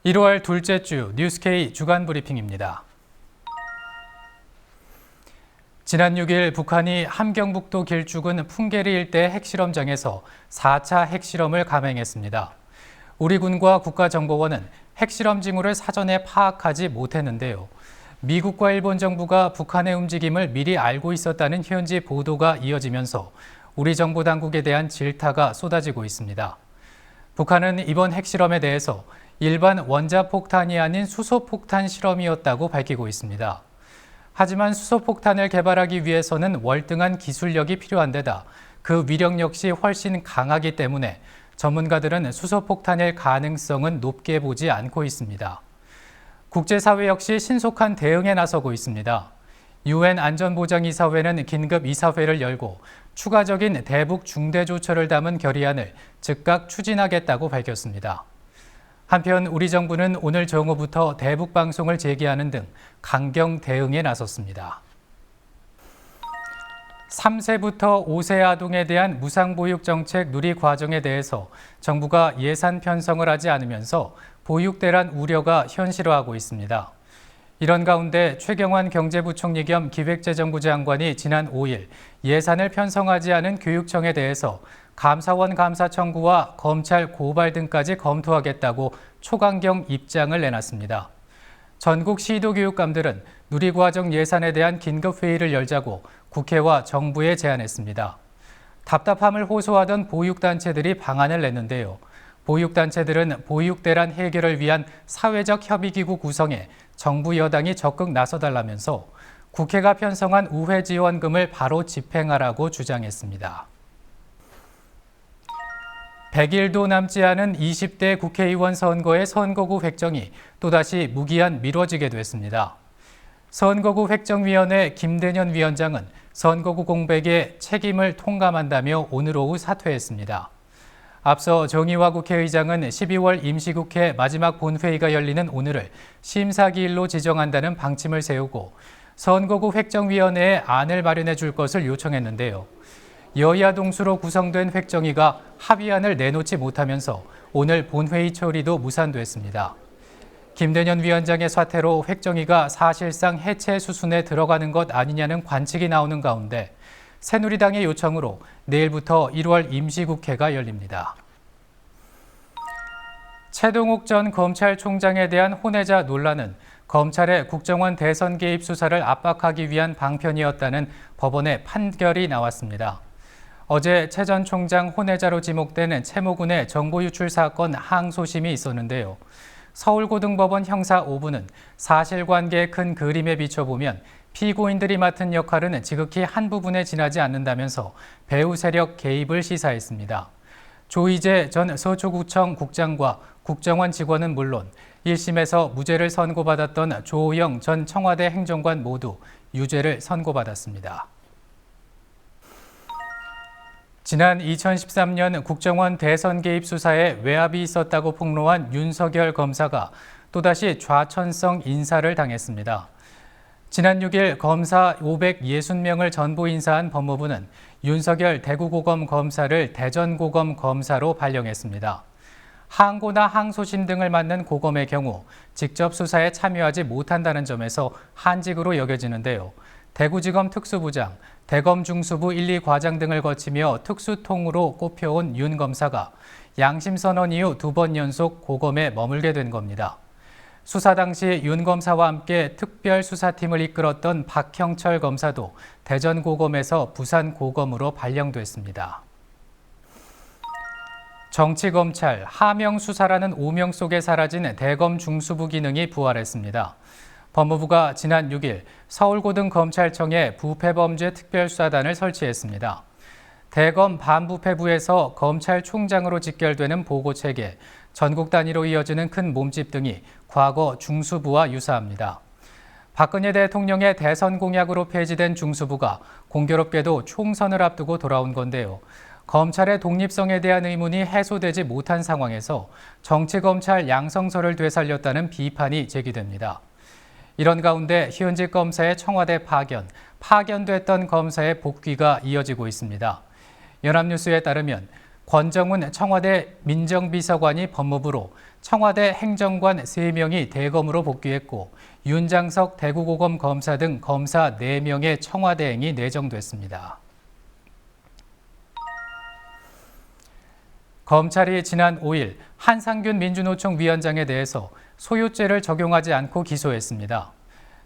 1월 둘째 주 뉴스K 주간 브리핑입니다. 지난 6일 북한이 함경북도 길쭉은 풍계리 일대 핵실험장에서 4차 핵실험을 감행했습니다. 우리 군과 국가정보원은 핵실험 징후를 사전에 파악하지 못했는데요. 미국과 일본 정부가 북한의 움직임을 미리 알고 있었다는 현지 보도가 이어지면서 우리 정보 당국에 대한 질타가 쏟아지고 있습니다. 북한은 이번 핵실험에 대해서 일반 원자폭탄이 아닌 수소폭탄 실험이었다고 밝히고 있습니다. 하지만 수소폭탄을 개발하기 위해서는 월등한 기술력이 필요한 데다 그 위력 역시 훨씬 강하기 때문에 전문가들은 수소폭탄일 가능성은 높게 보지 않고 있습니다. 국제사회 역시 신속한 대응에 나서고 있습니다. UN 안전보장이사회는 긴급 이사회를 열고 추가적인 대북 중대조처를 담은 결의안을 즉각 추진하겠다고 밝혔습니다. 한편 우리 정부는 오늘 정오부터 대북 방송을 재개하는 등 강경 대응에 나섰습니다. 3세부터 5세 아동에 대한 무상보육 정책 누리 과정에 대해서 정부가 예산 편성을 하지 않으면서 보육대란 우려가 현실화하고 있습니다. 이런 가운데 최경환 경제부총리 겸 기획재정부 장관이 지난 5일 예산을 편성하지 않은 교육청에 대해서 감사원 감사 청구와 검찰 고발 등까지 검토하겠다고 초강경 입장을 내놨습니다. 전국 시도교육감들은 누리과정 예산에 대한 긴급회의를 열자고 국회와 정부에 제안했습니다. 답답함을 호소하던 보육단체들이 방안을 냈는데요. 보육단체들은 보육대란 해결을 위한 사회적 협의기구 구성에 정부 여당이 적극 나서달라면서 국회가 편성한 우회 지원금을 바로 집행하라고 주장했습니다. 100일도 남지 않은 20대 국회의원 선거의 선거구 획정이 또다시 무기한 미뤄지게 됐습니다. 선거구 획정위원회 김대년 위원장은 선거구 공백에 책임을 통감한다며 오늘 오후 사퇴했습니다. 앞서 정의화 국회의장은 12월 임시국회 마지막 본회의가 열리는 오늘을 심사기일로 지정한다는 방침을 세우고 선거구 획정위원회에 안을 마련해 줄 것을 요청했는데요. 여야 동수로 구성된 획정위가 합의안을 내놓지 못하면서 오늘 본회의 처리도 무산됐습니다. 김대년 위원장의 사퇴로 획정위가 사실상 해체 수순에 들어가는 것 아니냐는 관측이 나오는 가운데 새누리당의 요청으로 내일부터 1월 임시국회가 열립니다. 최동욱 전 검찰총장에 대한 혼외자 논란은 검찰의 국정원 대선 개입 수사를 압박하기 위한 방편이었다는 법원의 판결이 나왔습니다. 어제 최 전 총장 혼외자로 지목된 최모 군의 정보 유출 사건 항소심이 있었는데요. 서울고등법원 형사 5부는 사실관계의 큰 그림에 비춰보면 피고인들이 맡은 역할은 지극히 한 부분에 지나지 않는다면서 배후 세력 개입을 시사했습니다. 조이제 전 서초구청 국장과 국정원 직원은 물론 1심에서 무죄를 선고받았던 조호영 전 청와대 행정관 모두 유죄를 선고받았습니다. 지난 2013년 국정원 대선 개입 수사에 외압이 있었다고 폭로한 윤석열 검사가 또다시 좌천성 인사를 당했습니다. 지난 6일 검사 560명을 전부 인사한 법무부는 윤석열 대구고검 검사를 대전고검 검사로 발령했습니다. 항고나 항소심 등을 맡는 고검의 경우 직접 수사에 참여하지 못한다는 점에서 한직으로 여겨지는데요. 대구지검 특수부장, 대검 중수부 1, 2과장 등을 거치며 특수통으로 꼽혀온 윤 검사가 양심 선언 이후 2번 연속 고검에 머물게 된 겁니다. 수사 당시 윤 검사와 함께 특별수사팀을 이끌었던 박형철 검사도 대전고검에서 부산고검으로 발령됐습니다. 정치검찰, 하명수사라는 오명 속에 사라진 대검 중수부 기능이 부활했습니다. 법무부가 지난 6일 서울고등검찰청에 부패범죄 특별수사단을 설치했습니다. 대검 반부패부에서 검찰총장으로 직결되는 보고체계, 전국 단위로 이어지는 큰 몸집 등이 과거 중수부와 유사합니다. 박근혜 대통령의 대선 공약으로 폐지된 중수부가 공교롭게도 총선을 앞두고 돌아온 건데요. 검찰의 독립성에 대한 의문이 해소되지 못한 상황에서 정치검찰 양성설을 되살렸다는 비판이 제기됩니다. 이런 가운데 현직 검사의 청와대 파견됐던 검사의 복귀가 이어지고 있습니다. 연합뉴스에 따르면 권정훈 청와대 민정비서관이 법무부로, 청와대 행정관 3명이 대검으로 복귀했고 윤장석 대구고검 검사 등 검사 4명의 청와대행이 내정됐습니다. 검찰이 지난 5일 한상균 민주노총 위원장에 대해서 소유죄를 적용하지 않고 기소했습니다.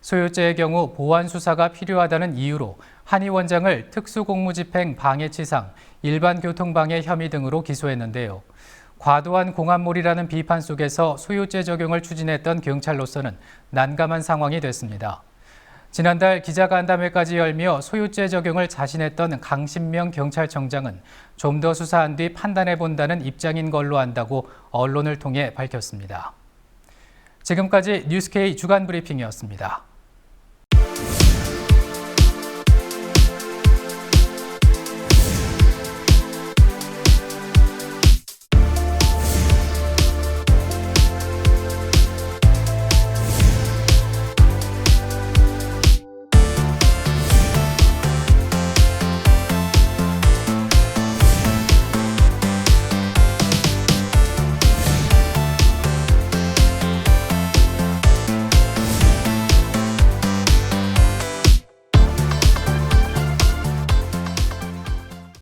소유죄의 경우 보완 수사가 필요하다는 이유로 한 위 원장을 특수공무집행 방해치상, 일반교통방해 혐의 등으로 기소했는데요. 과도한 공안몰이라는 비판 속에서 소유죄 적용을 추진했던 경찰로서는 난감한 상황이 됐습니다. 지난달 기자간담회까지 열며 소유죄 적용을 자신했던 강신명 경찰청장은 좀 더 수사한 뒤 판단해본다는 입장인 걸로 안다고 언론을 통해 밝혔습니다. 지금까지 뉴스K 주간 브리핑이었습니다.